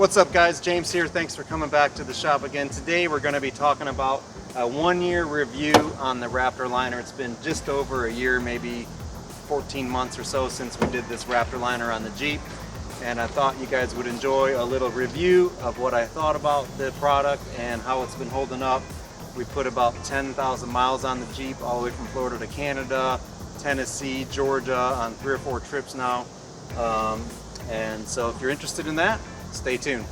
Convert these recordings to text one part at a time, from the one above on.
What's up guys, James here. Thanks for coming back to the shop again. Today we're going to be talking about a 1-year review on the Raptor Liner. It's been just over a year, maybe 14 months or so since we did this Raptor Liner on the Jeep. And I thought you guys would enjoy a little review of what I thought about the product and how it's been holding up. We put about 10,000 miles on the Jeep all the way from Florida to Canada, Tennessee, Georgia on 3 or 4 trips now. And so if you're interested in that, stay tuned.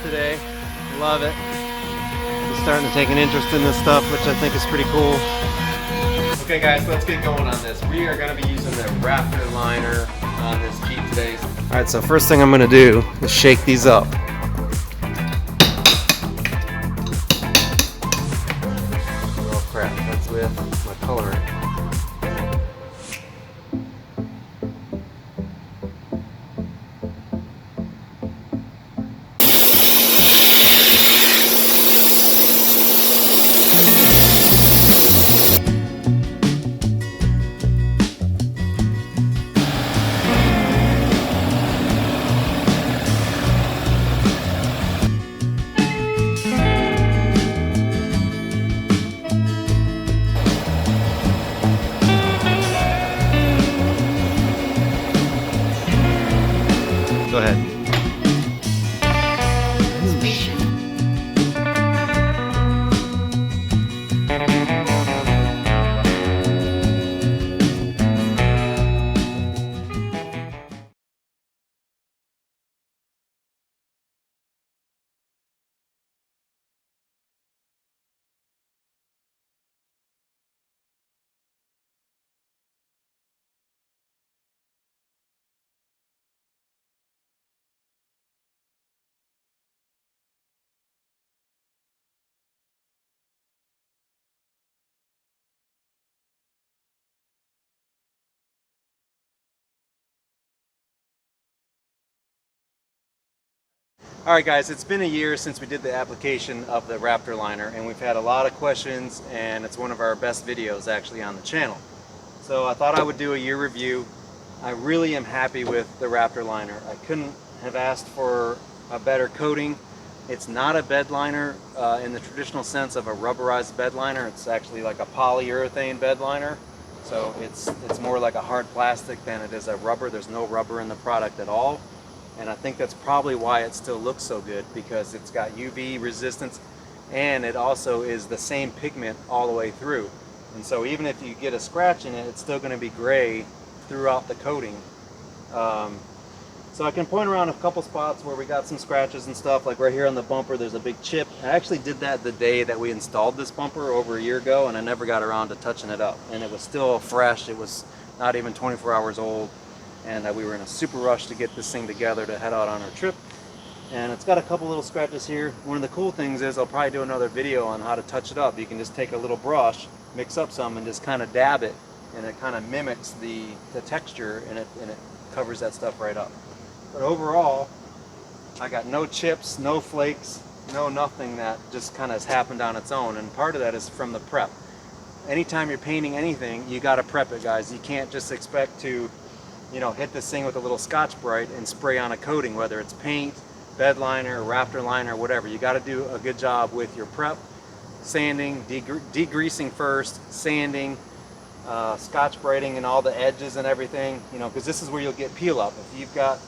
Today, love it. I'm starting to take an interest in this stuff, which I think is pretty cool. Okay guys, let's get going on this. We are going to be using the Raptor Liner on this Jeep today. Alright, so first thing I'm going to do is shake these up. Oh crap, that's with my color. Go ahead. Alright guys, it's been a year since we did the application of the Raptor Liner, and we've had a lot of questions, and it's one of our best videos actually on the channel. So I thought I would do a year review. I really am happy with the Raptor Liner. I couldn't have asked for a better coating. It's not a bed liner in the traditional sense of a rubberized bed liner. It's actually like a polyurethane bed liner. So it's more like a hard plastic than it is a rubber. There's no rubber in the product at all. And I think that's probably why it still looks so good, because it's got UV resistance and it also is the same pigment all the way through. And so even if you get a scratch in it, it's still going to be gray throughout the coating. So I can point around a couple spots where we got some scratches and stuff, like right here on the bumper there's a big chip. I actually did that the day that we installed this bumper over a year ago, and I never got around to touching it up. And it was still fresh. It was not even 24 hours old. And we were in a super rush to get this thing together to head out on our trip. And it's got a couple little scratches here. One of the cool things is I'll probably do another video on how to touch it up. You can just take a little brush, mix up some, and just kind of dab it, and it kind of mimics the texture, and it covers that stuff right up. But overall, I got no chips, no flakes, no nothing that just kind of has happened on its own. And part of that is from the prep. Anytime you're painting anything, you got to prep it, guys. You can't just expect to, you know, hit this thing with a little Scotch-Brite and spray on a coating, whether it's paint, bed liner, Raptor Liner, whatever. You got to do a good job with your prep, sanding, degreasing first, sanding, Scotch-Briting and all the edges and everything, you know, because this is where you'll get peel up. If you've got,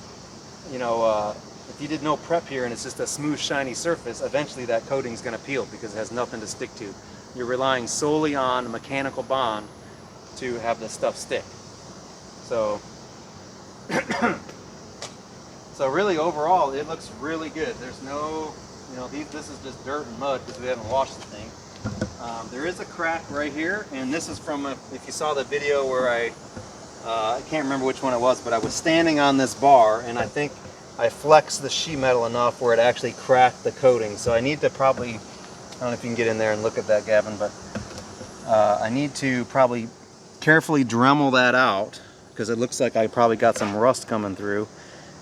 you know, if you did no prep here and it's just a smooth, shiny surface, eventually that coating's going to peel because it has nothing to stick to. You're relying solely on a mechanical bond to have this stuff stick. So so really overall it looks really good. There's no, you know, this is just dirt and mud because we haven't washed the thing. There is a crack right here, and this is from if you saw the video where I can't remember which one it was, but I was standing on this bar and I think I flexed the sheet metal enough where it actually cracked the coating. So I need to probably, I don't know if you can get in there and look at that, Gavin, but I need to probably carefully Dremel that out because it looks like I probably got some rust coming through,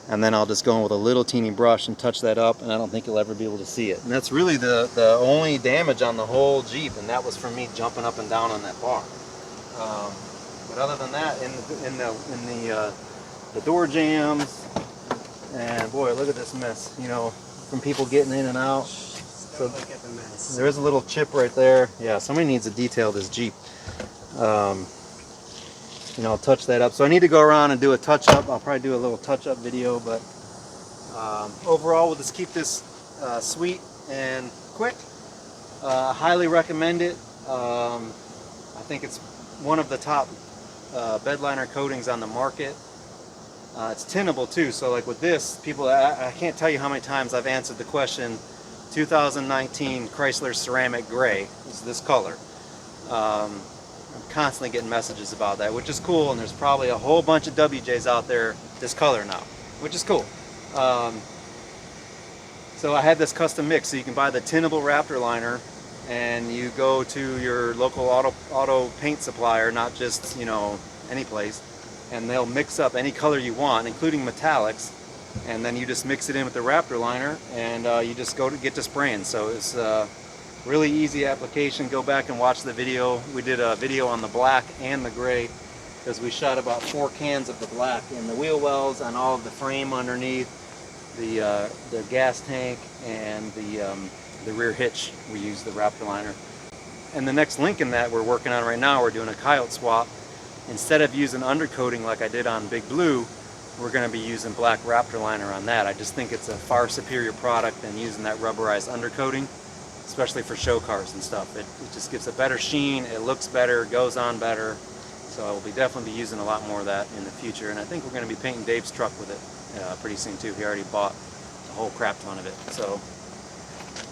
and then I'll just go in with a little teeny brush and touch that up, and I don't think you'll ever be able to see it. And that's really the only damage on the whole Jeep, and that was from me jumping up and down on that bar. But other than that, in the door jams, and boy, look at this mess, you know, from people getting in and out. So there is a little chip right there. Yeah, somebody needs to detail this Jeep. You know, I'll touch that up. So I need to go around and do a touch-up. I'll probably do a little touch-up video, but overall, we'll just keep this sweet and quick. Highly recommend it. I think it's one of the top bed liner coatings on the market. It's tinnable too, so like with this, people, I can't tell you how many times I've answered the question, 2019 Chrysler Ceramic Gray is this color. I'm constantly getting messages about that, which is cool, and there's probably a whole bunch of WJs out there this color now, which is cool. So I had this custom mix, so you can buy the tinnable Raptor Liner, and you go to your local auto paint supplier, not just, you know, any place, and they'll mix up any color you want, including metallics, and then you just mix it in with the Raptor Liner, and you just get to spraying. So it's really easy application. Go back and watch the video. We did a video on the black and the gray, because we shot about 4 cans of the black in the wheel wells, on all of the frame underneath, the gas tank, and the rear hitch. We used the Raptor Liner. And the next link in that we're working on right now, we're doing a coyote swap. Instead of using undercoating like I did on Big Blue, we're going to be using black Raptor Liner on that. I just think it's a far superior product than using that rubberized undercoating, especially for show cars and stuff. It just gives a better sheen, it looks better, goes on better. So we'll be definitely be using a lot more of that in the future. And I think we're going to be painting Dave's truck with it pretty soon too. He already bought a whole crap ton of it. So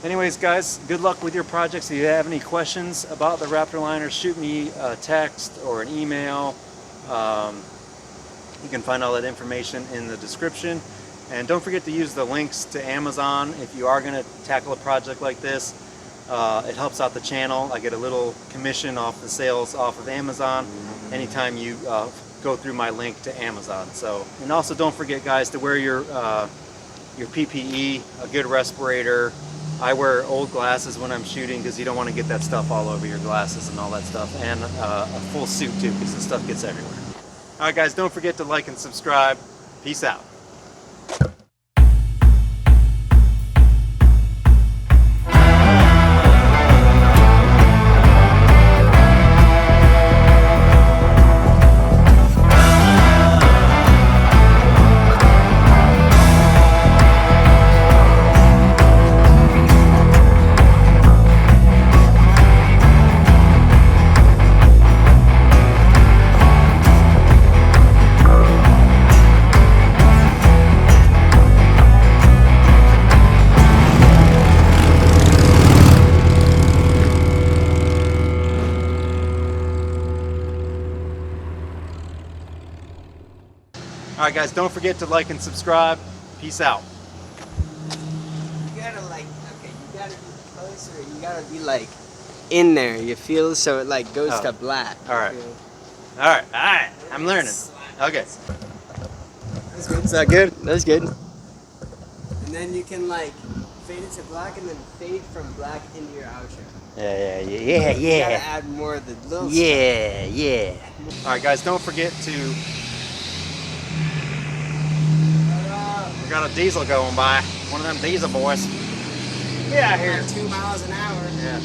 anyways, guys, good luck with your projects. If you have any questions about the Raptor Liner, shoot me a text or an email. You can find all that information in the description. And don't forget to use the links to Amazon if you are going to tackle a project like this. It helps out the channel. I get a little commission off the sales off of Amazon anytime you go through my link to Amazon. So, and also don't forget, guys, to wear your PPE, a good respirator. I wear old glasses when I'm shooting because you don't want to get that stuff all over your glasses and all that stuff, and a full suit too, because the stuff gets everywhere. Alright guys, don't forget to like and subscribe. Peace out. Alright guys, don't forget to like and subscribe. Peace out. You gotta like, okay, you gotta be closer, you gotta be like in there, you feel, so it like goes to black. Alright. Alright, I'm learning. Okay. That's good. Is that good? That's good. And then you can like fade it to black and then fade from black into your outro. Yeah. You gotta add more of the little stuff. Yeah. Alright guys, don't forget to... We got a diesel going by. One of them diesel boys. Get out here. 2 miles an hour. Yeah.